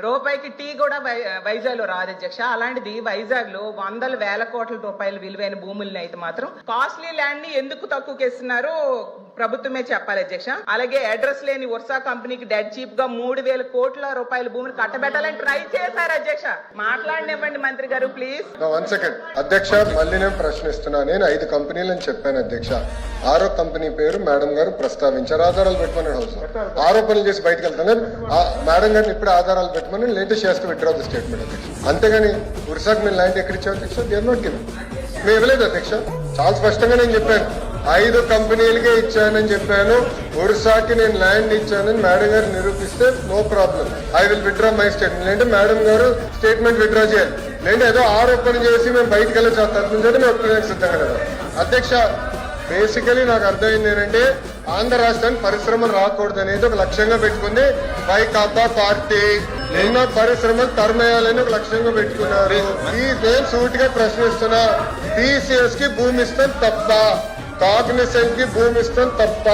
రూపాయికి టీ కూడా వైజాగ్ లో రాదు అధ్యక్ష. అలాంటిది వైజాగ్ లో వందల వేల కోట్ల రూపాయల విలువైన భూముల్ని అయితే మాత్రం కాస్ట్లీ ల్యాండ్ ని ఎందుకు తక్కువకేస్తున్నారో ప్రభుత్వమే చెప్పాలి అధ్యక్ష. అలాగే అడ్రస్ లేని వర్షా కంపెనీకి డెడ్ చీప్ గా 3,000 కోట్ల రూపాయల భూమిని కట్టబెట్టాలని ట్రై చేశారు అధ్యక్ష. మాట్లాడినివ్వండి మంత్రి గారు ప్లీజ్. 1 సెకండ్ అధ్యక్ష, మళ్ళీ నేను ప్రశ్నిస్తున్నా. నేను 5 కంపెనీలని చెప్పాను అధ్యక్ష. 6వ కంపెనీ పేరు మేడం గారు ప్రస్తావించారు. ఆధారాలు పెట్టమని హౌస్ ఆరోపణలు చేసి బయటకు వెళ్తాను. మేడం గారిని ఇప్పుడు ఆధారాలు పెట్టమని లేటెస్ట్ చేస్తూ విత్డ్రా ది స్టేట్మెంట్ అధ్యక్ష. అంతేగాని ఉరిసాకు మేము ల్యాండ్ ఎక్కడ ఇచ్చాం అధ్యక్ష? They are not given. మేము ఇవ్వలేదు అధ్యక్ష. చాలా స్పష్టంగా నేను చెప్పాను, 5 కంపెనీలకే ఇచ్చానని చెప్పాను. ఒరిస్సాకి నేను ల్యాండ్ ఇచ్చానని మేడం గారు నిరూపిస్తే no problem, I will withdraw my statement. లేదంటే మేడం గారు స్టేట్మెంట్ విత్డ్రా చేయాలి. లేదంటే ఏదో ఆరోపణ చేసి మేము బయటకు వెళ్ళే తరఫున మేము ఒప్పుకోవడానికి సిద్ధంగా లేదు అధ్యక్ష. బేసికలీ నాకు అర్థమైంది ఏంటంటే ఆంధ్ర రాష్ట్రానికి పరిశ్రమలు రాకూడదు అనేది ఒక లక్ష్యంగా పెట్టుకుంది వైకాపా పార్టీ. ఎన్నో పరిశ్రమలు తరమేయాలని ఒక లక్ష్యంగా పెట్టుకున్నారు. ఈ నేను సూటిగా ప్రశ్నిస్తున్నా, టీసీఎస్ కి భూమి ఇస్తాం తప్ప, కాగ్నిసెంట్ కి భూమి ఇస్తాం తప్ప?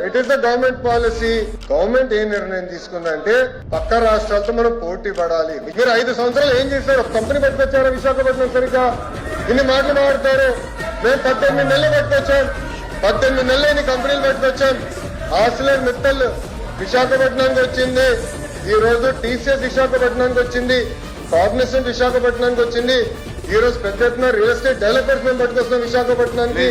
It is the government policy. Government ఏ నిర్ణయం తీసుకుందంటే పక్క రాష్ట్రాలతో మనం పోటీ పడాలి. మీరు 5 సంవత్సరాలు ఏం చేశారు? ఒక కంపెనీ పట్టుకొచ్చారు విశాఖపట్నం. సరిగ్గా ఇన్ని మాటలు మాట్లాడతారు. మేము 18 నెలలు పట్టుకొచ్చాం. 18 నెలలు కంపెనీలు పట్టుకొచ్చాం. ఆసిలర్ మిత్తల్ విశాఖపట్నానికి వచ్చింది. ఈ రోజు టీసీఎస్ విశాఖపట్నానికి వచ్చింది. కాగ్నిసెంట్ విశాఖపట్నానికి వచ్చింది. ఈ రోజు పెద్ద ఎత్తున రియల్ ఎస్టేట్ డెవలపర్స్ మేము పట్టుకొస్తున్నాం విశాఖపట్నానికి.